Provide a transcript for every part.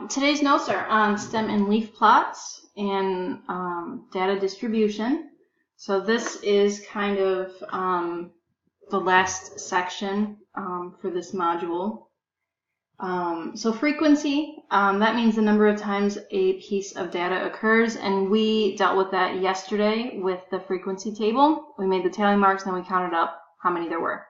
Today's notes are on stem and leaf plots and data distribution. So this is kind of the last section for this module. So frequency, that means the number of times a piece of data occurs, and we dealt with that yesterday with the frequency table. We made the tally marks and then we counted up how many there were.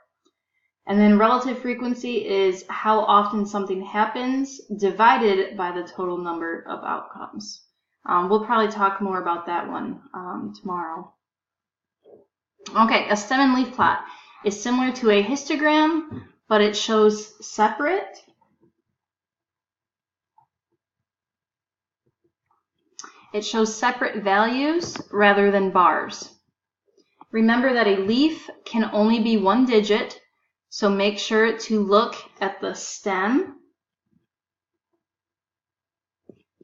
And then relative frequency is how often something happens divided by the total number of outcomes. We'll probably talk more about that one tomorrow. Okay, a stem and leaf plot is similar to a histogram, but it shows separate. It shows separate values rather than bars. Remember that a leaf can only be one digit, so make sure to look at the stem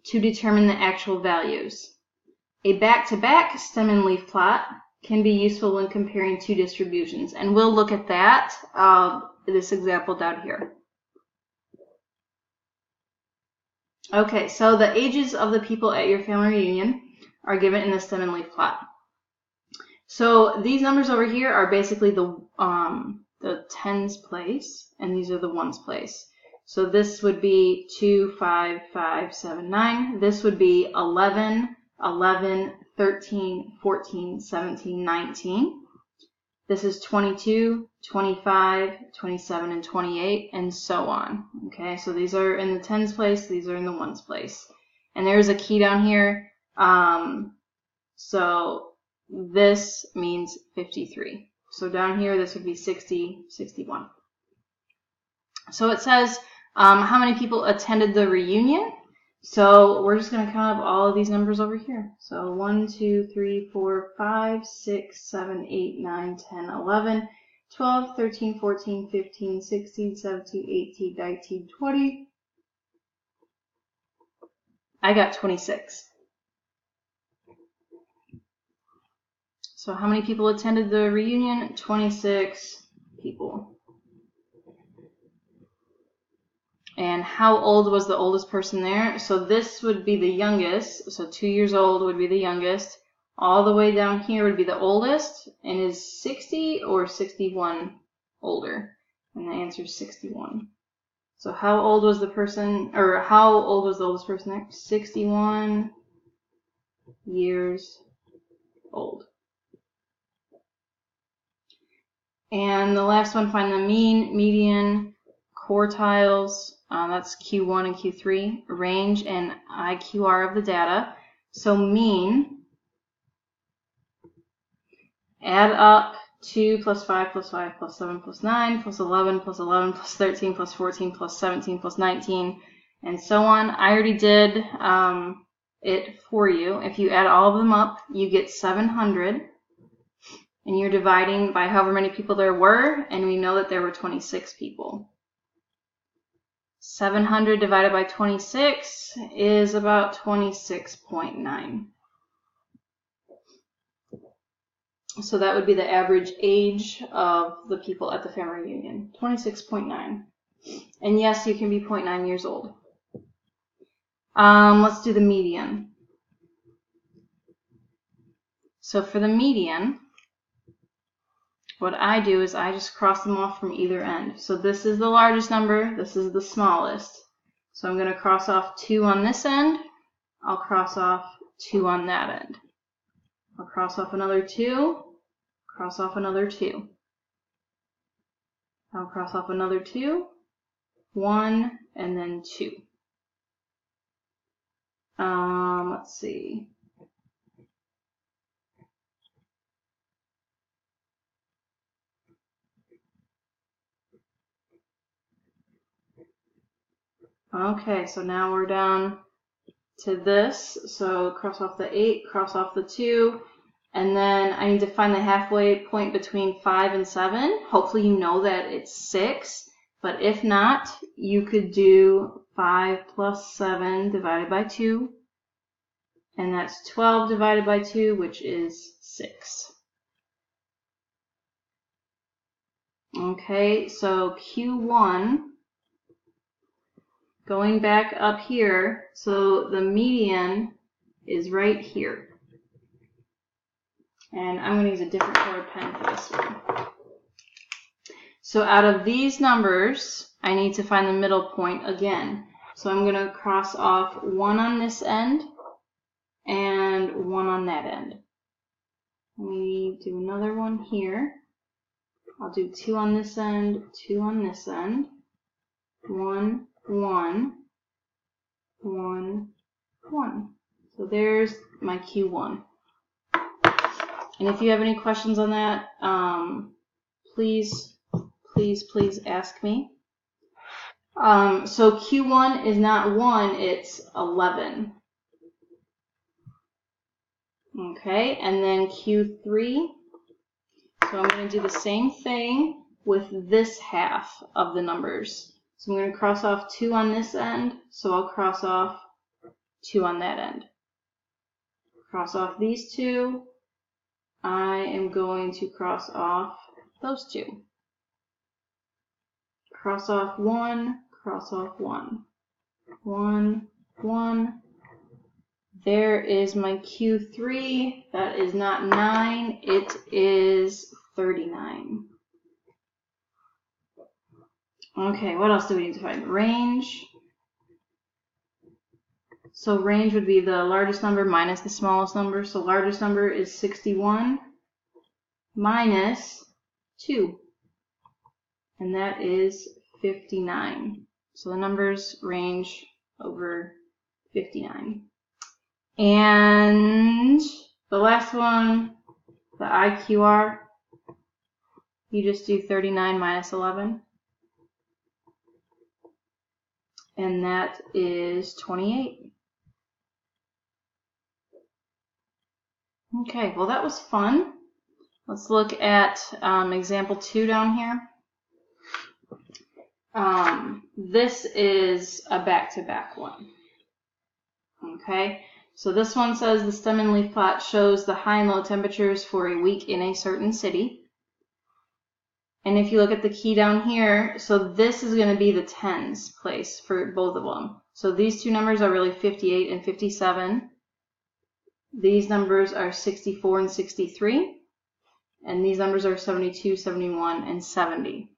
to determine the actual values. A back-to-back stem and leaf plot can be useful when comparing two distributions, and we'll look at that, this example down here. Okay, so the ages of the people at your family reunion are given in the stem and leaf plot. So these numbers over here are basically the tens place, and these are the ones place. So this would be 2, 5, 5, 7, 9. This would be 11, 11, 13, 14, 17, 19. This is 22, 25, 27, and 28, and so on. Okay, so these are in the tens place, these are in the ones place. And there's a key down here. So this means 53. So down here, this would be 60, 61. So it says how many people attended the reunion. So we're just going to count up all of these numbers over here. So 1, 2, 3, 4, 5, 6, 7, 8, 9, 10, 11, 12, 13, 14, 15, 16, 17, 18, 19, 20. I got 26. So how many people attended the reunion? 26 people. And how old was the oldest person there? So this would be the youngest. So 2 years old would be the youngest. All the way down here would be the oldest. And is 60 or 61 older? And the answer is 61. So how old was the person, or how old was the oldest person there? 61 years old. And the last one, find the mean, median, quartiles, that's Q1 and Q3, range, and IQR of the data. So mean, add up 2 plus 5 plus 5 plus 7 plus 9 plus 11 plus 11 plus 13 plus 14 plus 17 plus 19, and so on. I already did it for you. If you add all of them up, you get 700. And you're dividing by however many people there were, and we know that there were 26 people. 700 divided by 26 is about 26.9. So that would be the average age of the people at the family reunion, 26.9. And yes, you can be 0.9 years old. Let's do the median. So for the median, what I do is I just cross them off from either end. So this is the largest number, this is the smallest. So I'm going to cross off 2 on this end, I'll cross off 2 on that end. I'll cross off another 2, cross off another 2. I'll cross off another 2, 1, and then 2. Let's see. Okay, so now we're down to this. So cross off the 8, cross off the 2, and then I need to find the halfway point between 5 and 7. Hopefully you know that it's 6, but if not, you could do 5 plus 7 divided by 2, and that's 12 divided by 2, which is 6. Okay, so Q1 going back up here, so the median is right here. And I'm going to use a different colored pen for this one. So out of these numbers, I need to find the middle point again. So I'm going to cross off 1 on this end and 1 on that end. Let me do another one here. I'll do 2 on this end, 2 on this end. 1, 1, 1, 1. So there's my Q1. And if you have any questions on that, please ask me. So Q1 is not 1, it's 11. Okay, and then Q3. So I'm going to do the same thing with this half of the numbers. So I'm going to cross off 2 on this end, so I'll cross off 2 on that end. Cross off these 2. I am going to cross off those 2. Cross off 1, cross off 1. 1, 1. There is my Q3. That is not 9, it is 39. Okay, what else do we need to find? Range. So range would be the largest number minus the smallest number. So largest number is 61 minus 2. And that is 59. So the numbers range over 59. And the last one, the IQR, you just do 39 minus 11. And that is 28. Okay, well that was fun. Let's look at example 2 down here. This is a back-to-back one. Okay, so this one says the stem and leaf plot shows the high and low temperatures for a week in a certain city. And if you look at the key down here, so this is going to be the tens place for both of them. So these two numbers are really 58 and 57. These numbers are 64 and 63. And these numbers are 72, 71, and 70.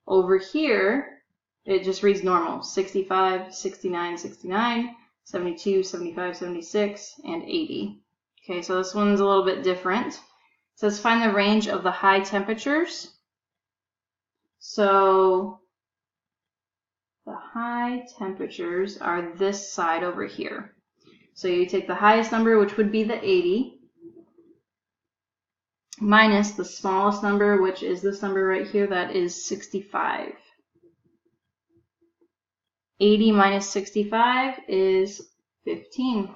Over here, it just reads normal. 65, 69, 69, 72, 75, 76, and 80. Okay, so this one's a little bit different. It says find the range of the high temperatures. So the high temperatures are this side over here. So you take the highest number, which would be the 80, minus the smallest number, which is this number right here, that is 65. 80 minus 65 is 15.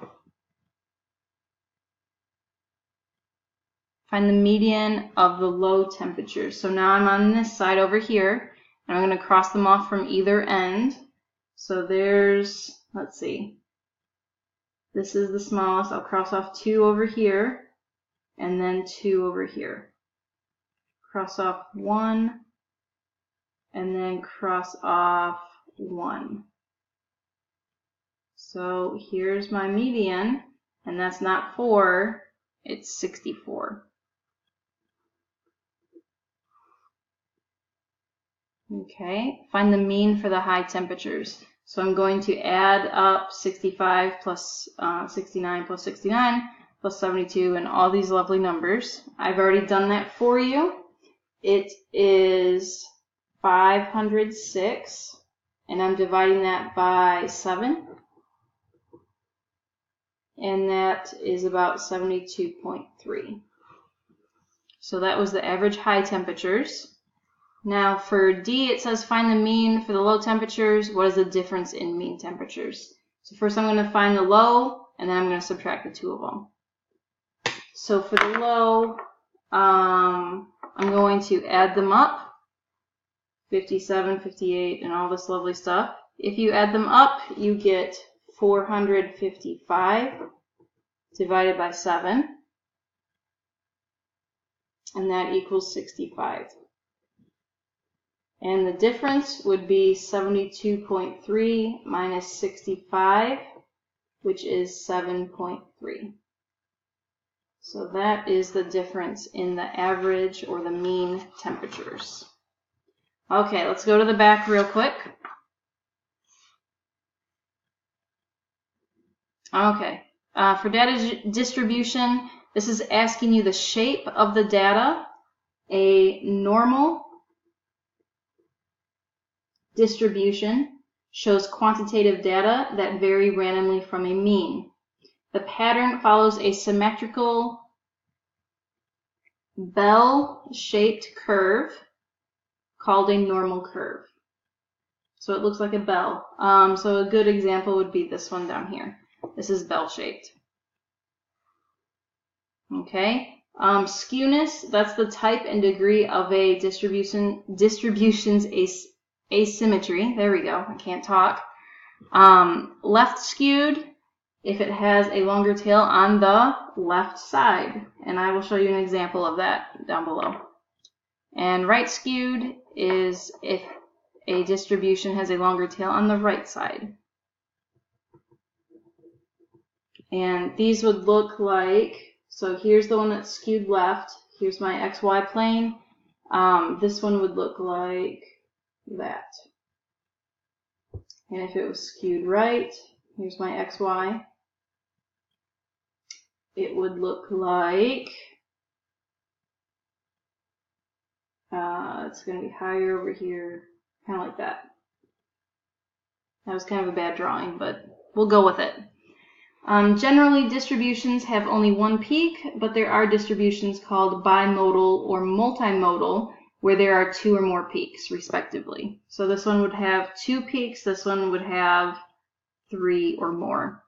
Find the median of the low temperatures. So now I'm on this side over here, and I'm going to cross them off from either end. So there's, let's see, this is the smallest. I'll cross off 2 over here, and then 2 over here. Cross off 1, and then cross off 1. So here's my median, and that's not 4, it's 64. Okay, find the mean for the high temperatures. So I'm going to add up 65 plus 69 plus 69 plus 72 and all these lovely numbers. I've already done that for you. It is 506, and I'm dividing that by 7. And that is about 72.3. So that was the average high temperatures. Now for D, it says find the mean for the low temperatures. What is the difference in mean temperatures? So first I'm going to find the low, and then I'm going to subtract the 2 of them. So for the low, I'm going to add them up, 57, 58, and all this lovely stuff. If you add them up, you get 455 divided by 7, and that equals 65. And the difference would be 72.3 minus 65, which is 7.3. So that is the difference in the average or the mean temperatures. Okay, let's go to the back real quick. Okay, for data distribution, this is asking you the shape of the data. A normal distribution shows quantitative data that vary randomly from a mean. The pattern follows a symmetrical bell-shaped curve called a normal curve. So it looks like a bell. So a good example would be this one down here. This is bell-shaped. Okay. Skewness, that's the type and degree of a distribution's asymmetry. There we go. I can't talk. Left skewed, if it has a longer tail on the left side. And I will show you an example of that down below. And right skewed is if a distribution has a longer tail on the right side. And these would look like, so here's the one that's skewed left. Here's my XY plane. This one would look like that. And if it was skewed right, here's my XY. It would look like, it's going to be higher over here, kind of like that. That was kind of a bad drawing, but we'll go with it. Generally, distributions have only one peak, but there are distributions called bimodal or multimodal, where there are 2 or more peaks, respectively. So this one would have 2 peaks, this one would have 3 or more.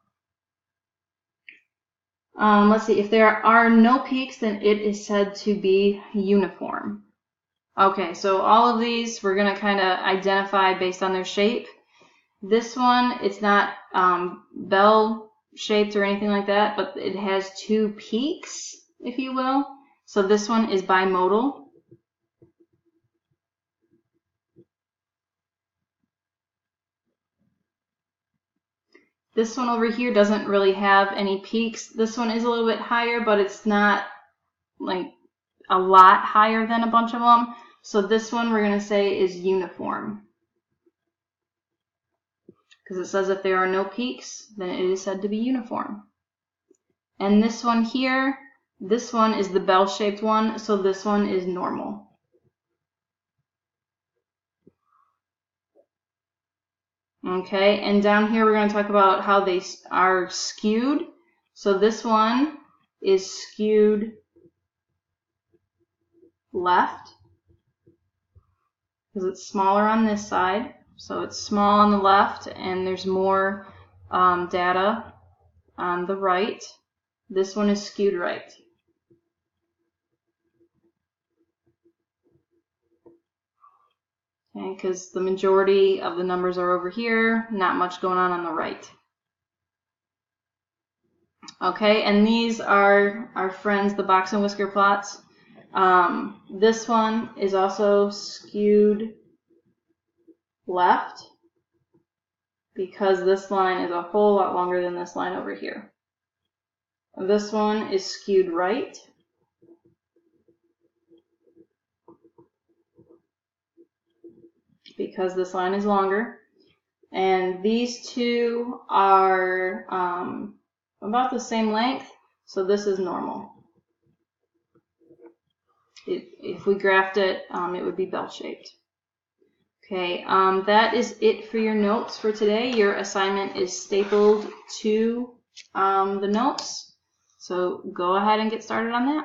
Let's see, if there are no peaks, then it is said to be uniform. Okay, so all of these we're going to kind of identify based on their shape. This one, it's not bell-shaped or anything like that, but it has 2 peaks, if you will. So this one is bimodal. This one over here doesn't really have any peaks. This one is a little bit higher, but it's not like a lot higher than a bunch of them. So this one we're going to say is uniform. Because it says if there are no peaks, then it is said to be uniform. And this one here, this one is the bell-shaped one, so this one is normal. Okay, and down here we're going to talk about how they are skewed. So this one is skewed left, because it's smaller on this side. So it's small on the left, and there's more data on the right. This one is skewed right. Okay, because the majority of the numbers are over here, not much going on the right. Okay, and these are our friends, the box and whisker plots. This one is also skewed left because this line is a whole lot longer than this line over here. This one is skewed right because this line is longer. And these two are about the same length, so this is normal. If we graphed it, it would be bell-shaped. Okay, that is it for your notes for today. Your assignment is stapled to the notes, so go ahead and get started on that.